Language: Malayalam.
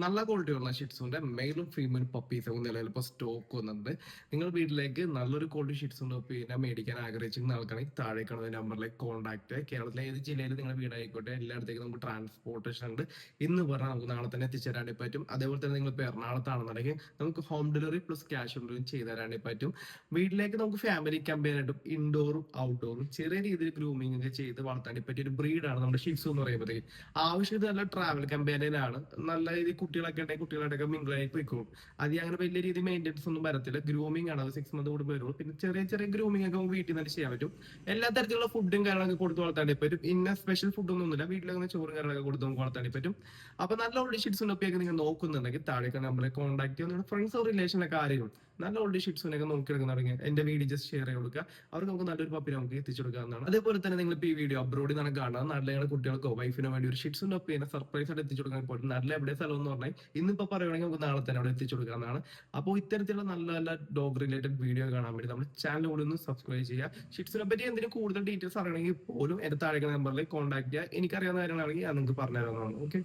നല്ല ക്വാളിറ്റിയുള്ള ഷിറ്റ്സുണ്ട്. മെയിലും ഫീമെയിലും പപ്പീസും നിലവിൽ ഇപ്പോൾ സ്റ്റോക്ക് വന്നിട്ടുണ്ട്. നിങ്ങൾ വീട്ടിലേക്ക് നല്ലൊരു ക്വാളിറ്റി ഷിറ്റ്സും പപ്പീനെ മേടിക്കാൻ ആഗ്രഹിച്ചിരുന്ന ആൾക്കാണെങ്കിൽ താഴെ കാണുന്ന നമ്പറിലേക്ക് കോൺടാക്ട്. കേരളത്തിലെ ഏത് ജില്ലയിൽ നിങ്ങളുടെ വീടായിക്കോട്ടെ എല്ലായിടത്തേക്കും നമുക്ക് ട്രാൻസ്പോർട്ടേഷൻ ഉണ്ട്. ഇന്ന് പറഞ്ഞാൽ നമുക്ക് നാളെ തന്നെ എത്തിച്ചേരാൻ പറ്റും. അതേപോലെ തന്നെ നിങ്ങൾ ഇപ്പോൾ എറണാകുളത്താണെന്നുണ്ടെങ്കിൽ നമുക്ക് home delivery plus cash on delivery ചെയ്ത് തരാൻ പറ്റും. വീട്ടിലേക്ക് നമുക്ക് ഫാമിലി കമ്പയറായിട്ടും ഇൻഡോറും ഔട്ട്ഡോറും ചെറിയ രീതിയിൽ ഗ്രൂമിംഗ് ഒക്കെ ചെയ്ത് വളർത്താൻ പറ്റിയ ഒരു ബ്രീഡാണ് നമ്മുടെ ഷിറ്റ്സു എന്ന് പറയുന്നത്. ആവശ്യത്തിന് നല്ല ട്രാവൽ കമ്പാനിയനാണ്. നല്ല രീതിയിൽ കുട്ടികളൊക്കെ ഉണ്ടെങ്കിൽ കുട്ടികളായിട്ടൊക്കെ മിങ്കിളായി പോയിക്കോളും. അത് അങ്ങനെ വലിയ രീതിയിൽ മെയിൻ്റെനൻസ് ഒന്നും വരത്തില്ല. ഗ്രൂമിംഗ് ആണ്, അത് 6 മന്ത് കൂടുമ്പോൾ വരുള്ളൂ. പിന്നെ ചെറിയ ചെറിയ ഗ്രൂമിംഗ് ഒക്കെ നമുക്ക് വീട്ടിൽ നിന്ന് ചെയ്യാൻ പറ്റും. എല്ലാ തരത്തിലുള്ള ഫുഡും കാര്യങ്ങളൊക്കെ കൊടുത്ത് വളർത്താൻ പറ്റും. ഇന്ന സ്പെഷ്യൽ ഫുഡൊന്നുമില്ല, വീട്ടിലൊക്കെ ചോറും കാര്യങ്ങളൊക്കെ കൊടുത്ത് നമുക്ക് വളർത്താൻ പറ്റും. അപ്പൊ നല്ല ഓൾഡ് ഷിറ്റ്സിനൊക്കെ നിങ്ങൾ നോക്കുന്നുണ്ടെങ്കിൽ താഴെ നമ്മളെ കോൺടാക്ട് ചെയ്യുന്ന ഫ്രണ്ട്സോ റിലേഷനൊക്കെ ആരെയും നല്ല ഓൾഡ് ഷിറ്റ്സിനൊക്കെ നോക്കിയെടുക്കുന്നുണ്ടെങ്കിൽ എന്റെ വീഡിയോ ജസ്റ്റ് ഷെയർ ചെയ്ത് കൊടുക്കുക. അവർക്ക് നമുക്ക് നല്ലൊരു പപ്പി നമുക്ക് എത്തിച്ചു കൊടുക്കാവുന്നതാണ്. അതേപോലെ തന്നെ നിങ്ങൾ ഇപ്പോൾ ഈ വീഡിയോ അബ്രോഡിൽ നിന്നാണ് കാണുന്നത്, നാട്ടിലെ കുട്ടികൾക്കോ വൈഫിനോ വേണ്ടി ഒരു ഷിറ്റ്സിന്റെ ഒപ്പിനെ സർപ്രൈസ് ആയിട്ട് എത്തിച്ചു കൊടുക്കാൻ പോയിട്ട് നാട്ടിലെ എവിടെ സ്ഥലം എന്ന് പറഞ്ഞാൽ ഇന്നിപ്പോ പറയുകയാണെങ്കിൽ നമുക്ക് നാളെ തന്നെ അവിടെ എത്തിച്ചു കൊടുക്കാവുന്നതാണ്. അപ്പോൾ ഇത്തരത്തിലുള്ള നല്ല നല്ല ഡോഗ് റിലേറ്റഡ് വീഡിയോ കാണാൻ വേണ്ടി നമ്മുടെ ചാനൽ കൂടി ഒന്ന് സബ്സ്ക്രൈബ് ചെയ്യുക. ഷിറ്റ്സിനെ പറ്റി എന്തെങ്കിലും കൂടുതൽ ഡീറ്റെയിൽസ് അറിയണമെങ്കിൽ പോലും എന്റെ താഴെ നമ്പറിൽ കോൺടാക്ട് ചെയ്യുക. എനിക്കറിയാവുന്ന കാര്യങ്ങളാണെങ്കിൽ ഞാൻ നിങ്ങൾക്ക് പറഞ്ഞു തരാവുന്നതാണ്. ഓക്കെ.